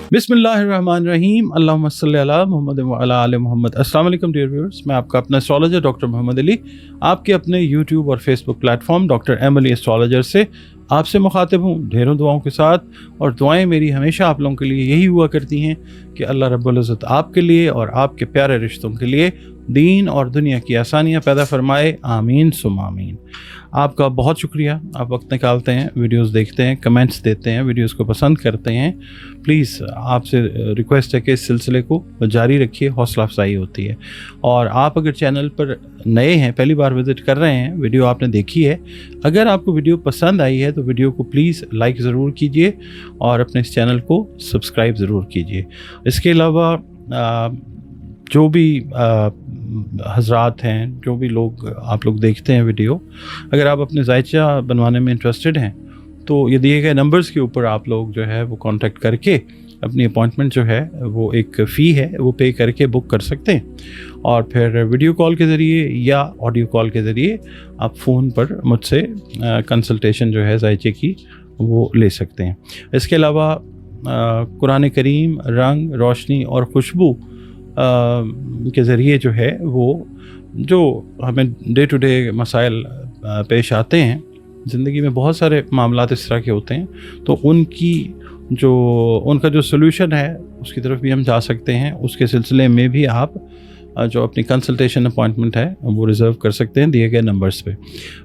बिस्मिल्लाहिर्रहमानिर्रहीम, अल्लाहुम्मा सल्ली अला मुहम्मद व अला आले मुहम्मद। अस्सलाम वालेकुम डियर व्यूअर्स, मैं आपका अपना एस्ट्रोलॉजर डॉक्टर मोहम्मद अली आपके अपने यूट्यूब और Facebook platform doctor M Ali astrologer से आपसे मुखातिब हूँ ढेरों दुआओं के साथ। और दुआएं मेरी हमेशा आप लोगों के लिए यही हुआ करती हैं कि अल्लाह रब्बुल इज़्ज़त आपके लिए और आपके प्यारे रिश्तों के लिए दीन और दुनिया की आसानियाँ पैदा फरमाए, आमीन सुम आमीन। आपका बहुत शुक्रिया, आप वक्त निकालते हैं, वीडियोस देखते हैं, कमेंट्स देते हैं, वीडियोस को पसंद करते हैं। प्लीज़ आपसे रिक्वेस्ट है कि इस सिलसिले को जारी रखिए, हौसला अफजाई होती है। और आप अगर चैनल पर नए हैं, पहली बार विज़िट कर रहे हैं, वीडियो आपने देखी है, अगर आपको वीडियो पसंद आई है तो वीडियो को प्लीज़ लाइक ज़रूर कीजिए और अपने इस चैनल को सब्सक्राइब ज़रूर कीजिए। इसके अलावा जो भी हज़रात हैं, जो भी लोग आप लोग देखते हैं वीडियो, अगर आप अपने जायचा बनवाने में इंटरेस्टेड हैं तो ये दिए गए नंबर्स के ऊपर आप लोग जो है वो कांटेक्ट करके अपनी अपॉइंटमेंट जो है वो एक फ़ी है वो पे करके बुक कर सकते हैं। और फिर वीडियो कॉल के ज़रिए या ऑडियो कॉल के ज़रिए आप फ़ोन पर मुझसे कंसल्टेशन जो है जायचे की वो ले सकते हैं। इसके अलावा कुरान करीम, रंग, रोशनी और खुशबू के ज़रिए जो है वो जो हमें डे टू डे मसाइल पेश आते हैं, ज़िंदगी में बहुत सारे मामलात इस तरह के होते हैं, तो उनका जो सॉल्यूशन है उसकी तरफ भी हम जा सकते हैं। उसके सिलसिले में भी आप जो अपनी कंसल्टेशन अपॉइंटमेंट है वो रिज़र्व कर सकते हैं दिए गए नंबर्स पे।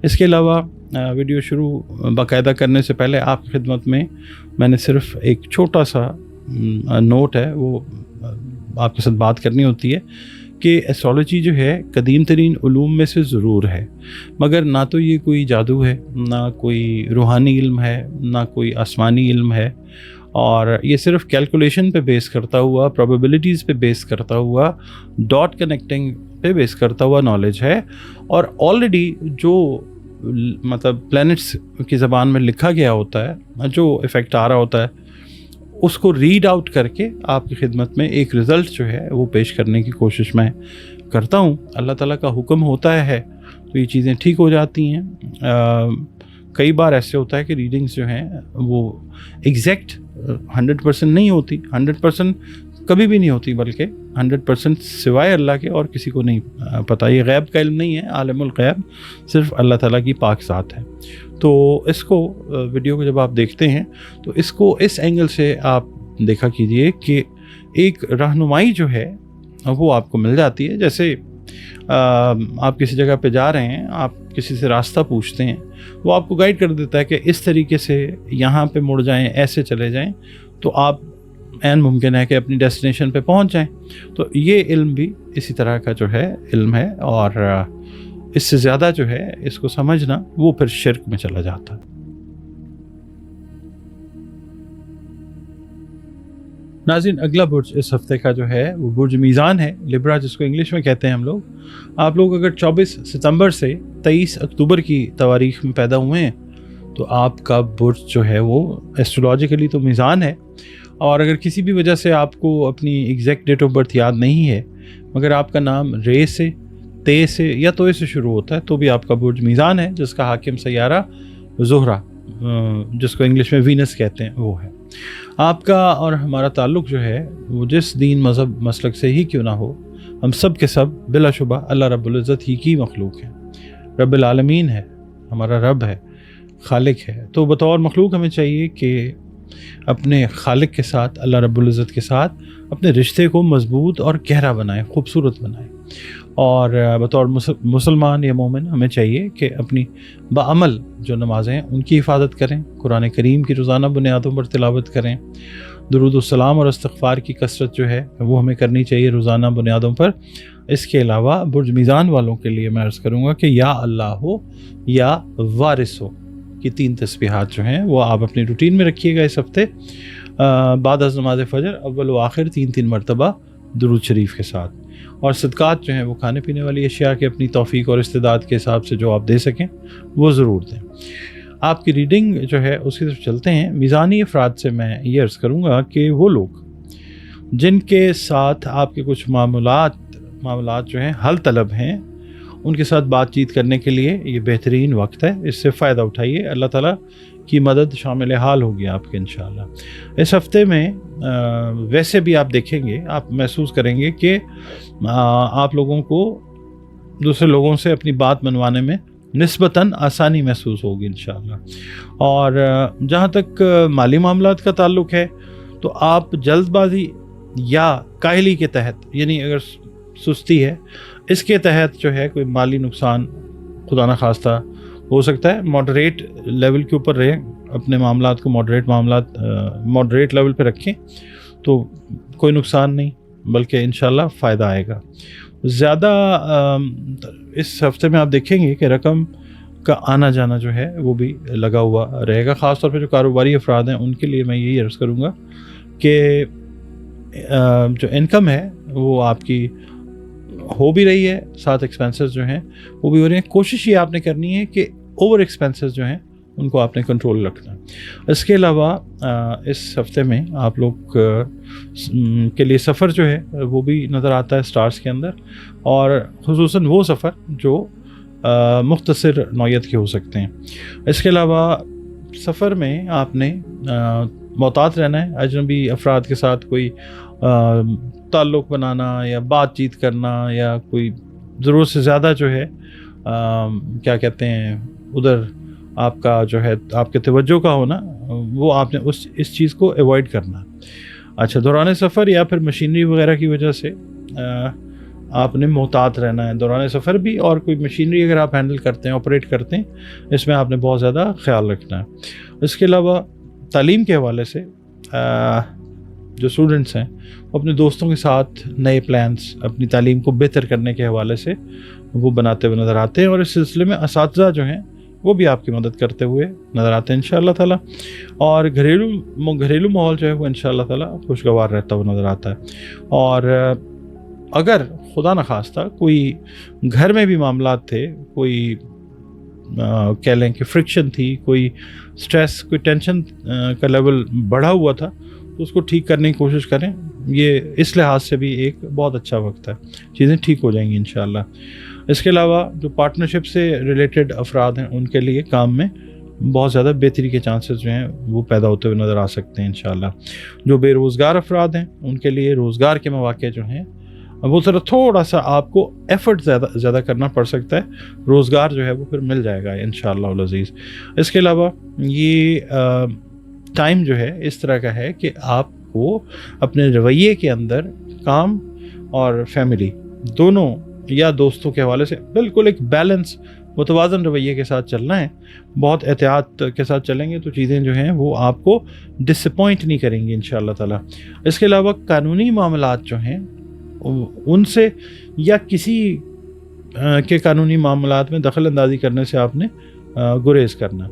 इसके अलावा वीडियो शुरू बाकायदा करने से पहले आपकी खिदमत में मैंने सिर्फ एक छोटा सा नोट है वो आपके साथ बात करनी होती है कि एस्ट्रोलॉजी जो है कदीम तरीन उलूम में से ज़रूर है, मगर ना तो ये कोई जादू है, ना कोई रूहानी इल्म है, ना कोई आसमानी इल्म है, और ये सिर्फ कैलकुलेशन पे बेस करता हुआ, प्रोबेबिलिटीज़ पे बेस करता हुआ, डॉट कनेक्टिंग पे बेस करता हुआ नॉलेज है। और ऑलरेडी जो मतलब प्लैनेट्स की ज़बान में लिखा गया होता है, जो इफ़ेक्ट आ रहा होता है, उसको रीड आउट करके आपकी खिदमत में एक रिज़ल्ट जो है वो पेश करने की कोशिश मैं करता हूँ। अल्लाह ताला का हुक्म होता है तो ये चीज़ें ठीक हो जाती हैं। कई बार ऐसे होता है कि रीडिंग्स जो हैं वो एग्जैक्ट 100% नहीं होती, 100% कभी भी नहीं होती, बल्कि 100% सिवाय अल्लाह के और किसी को नहीं पता। ये गैब का इल्म नहीं है, आलिमुल गैब सिर्फ अल्लाह ताला की पाक ज़ात है। तो इसको वीडियो को जब आप देखते हैं तो इसको इस एंगल से आप देखा कीजिए कि एक रहनुमाई जो है वो आपको मिल जाती है। जैसे आप किसी जगह पे जा रहे हैं, आप किसी से रास्ता पूछते हैं, वो आपको गाइड कर देता है कि इस तरीके से यहाँ पे मुड़ जाएं, ऐसे चले जाएं, तो आप ऐन मुमकिन है कि अपनी डेस्टिनेशन पे पहुँच जाएं। तो ये इल्म भी इसी तरह का जो है इल्म है, और इससे ज़्यादा जो है इसको समझना वो फिर शिर्क में चला जाता है। नाज़रीन, अगला बुर्ज इस हफ्ते का जो है वो बुर्ज मीज़ान है, लिब्रा जिसको इंग्लिश में कहते हैं हम लोग। आप लोग अगर 24 सितंबर से 23 अक्टूबर की तवारीख़ में पैदा हुए हैं तो आपका बुर्ज जो है वो एस्ट्रोलॉजिकली तो मीज़ान है। और अगर किसी भी वजह से आपको अपनी एग्जैक्ट डेट ऑफ बर्थ याद नहीं है, मगर आपका नाम रे से, ते से या तोए से शुरू होता है, तो भी आपका बुर्ज मीज़ान है, जिसका हाकिम सैयारा ज़ुहरा, जिसको इंग्लिश में वीनस कहते हैं, वो है। आपका और हमारा ताल्लुक़ जो है वो जिस दीन मज़हब मसलक से ही क्यों ना हो, हम सब के सब बिलाशुबा अल्लाह रब्बुल इज़्ज़त ही की मखलूक है। रब्बुल आलमीन है, हमारा रब है, खालिक है। तो बतौर मखलूक हमें चाहिए कि अपने खालिक के साथ, अल्लाह रब्बुल इज़्ज़त के साथ अपने रिश्ते को मज़बूत और गहरा बनाएं, खूबसूरत बनाएं। और बतौर मुसलमान या मोमिन हमें चाहिए कि अपनी बाअमल जो नमाज़ें हैं उनकी हिफाजत करें, कुरान करीम की रोज़ाना बुनियादों पर तिलावत करें, दुरूद सलाम और इस्तिग़फ़ार की कसरत जो है वो हमें करनी चाहिए रोज़ाना बुनियादों पर। इसके अलावा बुर्ज मीज़ान वालों के लिए मैं अर्ज़ करूँगा कि या अल्लाह हो या वारिस हो की 3 तस्बीहात जो हैं वो आप अपनी रूटीन में रखिएगा इस हफ़्ते। बाद अज़ नमाज़ फ़जर अव्वल व आखिर 3-3 मरतबा दुरूद शरीफ के साथ। और सदक़ात जो हैं वो खाने पीने वाली अशिया के अपनी तौफ़ीक और इस्तिदाद के हिसाब से जो आप दे सकें वो ज़रूर दें। आपकी रीडिंग जो है उसकी तरफ चलते हैं। मीज़ानी अफराद से मैं ये अर्ज़ करूँगा कि वो लोग जिनके साथ आपके कुछ मामलात जो हैं हल तलब हैं, उनके साथ बातचीत करने के लिए ये बेहतरीन वक्त है, इससे फ़ायदा उठाइए। अल्लाह ताला की मदद शामिल हाल होगी आपके इंशाअल्लाह। इस हफ़्ते में ویسے بھی آپ دیکھیں گے، آپ محسوس کریں گے کہ آپ لوگوں کو دوسرے لوگوں سے اپنی بات منوانے میں نسبتاً آسانی محسوس ہوگی انشاءاللہ۔ اور جہاں تک مالی معاملات کا تعلق ہے تو آپ جلد بازی یا کاہلی کے تحت، یعنی اگر سستی ہے اس کے تحت جو ہے کوئی مالی نقصان خدا نخواستہ ہو سکتا ہے، ماڈریٹ لیول کے اوپر رہیں، اپنے معاملات کو ماڈریٹ لیول پہ رکھیں تو کوئی نقصان نہیں، بلکہ انشاءاللہ فائدہ آئے گا زیادہ۔ اس ہفتے میں آپ دیکھیں گے کہ رقم کا آنا جانا جو ہے وہ بھی لگا ہوا رہے گا، خاص طور پہ جو کاروباری افراد ہیں ان کے لیے میں یہی عرض کروں گا کہ جو انکم ہے وہ آپ کی ہو بھی رہی ہے، ساتھ ایکسپینسز جو ہیں وہ بھی ہو رہے ہیں۔ کوشش یہ آپ نے کرنی ہے کہ اوور ایکسپینسز جو ہیں ان کو آپ نے کنٹرول رکھنا ہے۔ اس کے علاوہ اس ہفتے میں آپ لوگ کے لیے سفر جو ہے وہ بھی نظر آتا ہے سٹارز کے اندر، اور خصوصاً وہ سفر جو مختصر نوعیت کے ہو سکتے ہیں۔ اس کے علاوہ سفر میں آپ نے محتاط رہنا ہے، اجنبی افراد کے ساتھ کوئی تعلق بنانا یا بات چیت کرنا یا کوئی ضرورت سے زیادہ جو ہے کیا کہتے ہیں ادھر آپ کا جو ہے آپ کے توجہ کا ہونا، وہ آپ نے اس چیز کو ایوائڈ کرنا۔ اچھا، دوران سفر یا پھر مشینری وغیرہ کی وجہ سے آپ نے محتاط رہنا ہے دوران سفر بھی، اور کوئی مشینری اگر آپ ہینڈل کرتے ہیں، آپریٹ کرتے ہیں، اس میں آپ نے بہت زیادہ خیال رکھنا ہے۔ اس کے علاوہ تعلیم کے حوالے سے جو اسٹوڈنٹس ہیں وہ اپنے دوستوں کے ساتھ نئے پلانس اپنی تعلیم کو بہتر کرنے کے حوالے سے وہ بناتے ہوئے نظر آتے ہیں، اور اس سلسلے میں اساتذہ جو ہیں وہ بھی آپ کی مدد کرتے ہوئے نظر آتے ہیں انشاءاللہ تعالیٰ، اور گھریلو ماحول جو ہے وہ انشاءاللہ تعالیٰ خوشگوار رہتا ہوا نظر آتا ہے۔ اور اگر خدا نخواستہ کوئی گھر میں بھی معاملات تھے، کوئی کہہ لیں کہ فرکشن تھی، کوئی سٹریس، کوئی ٹینشن کا لیول بڑھا ہوا تھا، تو اس کو ٹھیک کرنے کی کوشش کریں۔ یہ اس لحاظ سے بھی ایک بہت اچھا وقت ہے، چیزیں ٹھیک ہو جائیں گی انشاءاللہ۔ اس کے علاوہ جو پارٹنرشپ سے ریلیٹڈ افراد ہیں ان کے لیے کام میں بہت زیادہ بہتری کے چانسز جو ہیں وہ پیدا ہوتے ہوئے نظر آ سکتے ہیں انشاءاللہ۔ جو بے روزگار افراد ہیں ان کے لیے روزگار کے مواقع جو ہیں وہ ذرا تھوڑا سا آپ کو ایفرٹ زیادہ کرنا پڑ سکتا ہے، روزگار جو ہے وہ پھر مل جائے گا انشاءاللہ العزیز۔ اس کے علاوہ یہ ٹائم جو ہے اس طرح کا ہے کہ آپ کو اپنے رویے کے اندر کام اور فیملی دونوں یا دوستوں کے حوالے سے بالکل ایک بیلنس متوازن رویے کے ساتھ چلنا ہے۔ بہت احتیاط کے ساتھ چلیں گے تو چیزیں جو ہیں وہ آپ کو ڈسپوائنٹ نہیں کریں گی انشاءاللہ تعالیٰ۔ اس کے علاوہ قانونی معاملات جو ہیں ان سے یا کسی کے قانونی معاملات میں دخل اندازی کرنے سے آپ نے گریز کرنا۔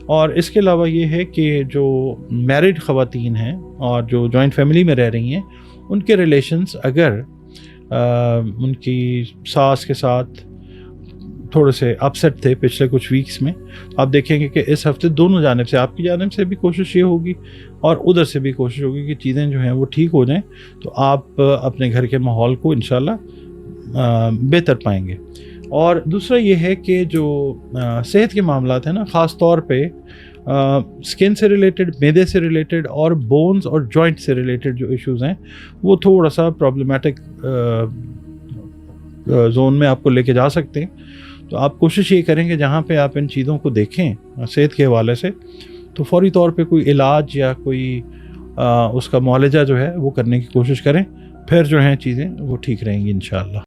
اور اس کے علاوہ یہ ہے کہ جو میرڈ خواتین ہیں اور جو جوائنٹ فیملی میں رہ رہی ہیں ان کے ریلیشنز اگر ان کی ساس کے ساتھ تھوڑے سے اپسیٹ تھے پچھلے کچھ ویکس میں، آپ دیکھیں گے کہ اس ہفتے دونوں جانب سے، آپ کی جانب سے بھی کوشش یہ ہوگی اور ادھر سے بھی کوشش ہوگی کہ چیزیں جو ہیں وہ ٹھیک ہو جائیں، تو آپ اپنے گھر کے ماحول کو انشاءاللہ بہتر پائیں گے۔ اور دوسرا یہ ہے کہ جو صحت کے معاملات ہیں نا، خاص طور پہ سکن سے ریلیٹڈ، معدے سے ریلیٹڈ اور بونز اور جوائنٹ سے ریلیٹڈ جو ایشوز ہیں وہ تھوڑا سا پرابلمٹک زون میں آپ کو لے کے جا سکتے ہیں۔ تو آپ کوشش یہ کریں کہ جہاں پہ آپ ان چیزوں کو دیکھیں صحت کے حوالے سے تو فوری طور پہ کوئی علاج یا کوئی اس کا معالجہ جو ہے وہ کرنے کی کوشش کریں، پھر جو ہیں چیزیں وہ ٹھیک رہیں گی انشاءاللہ۔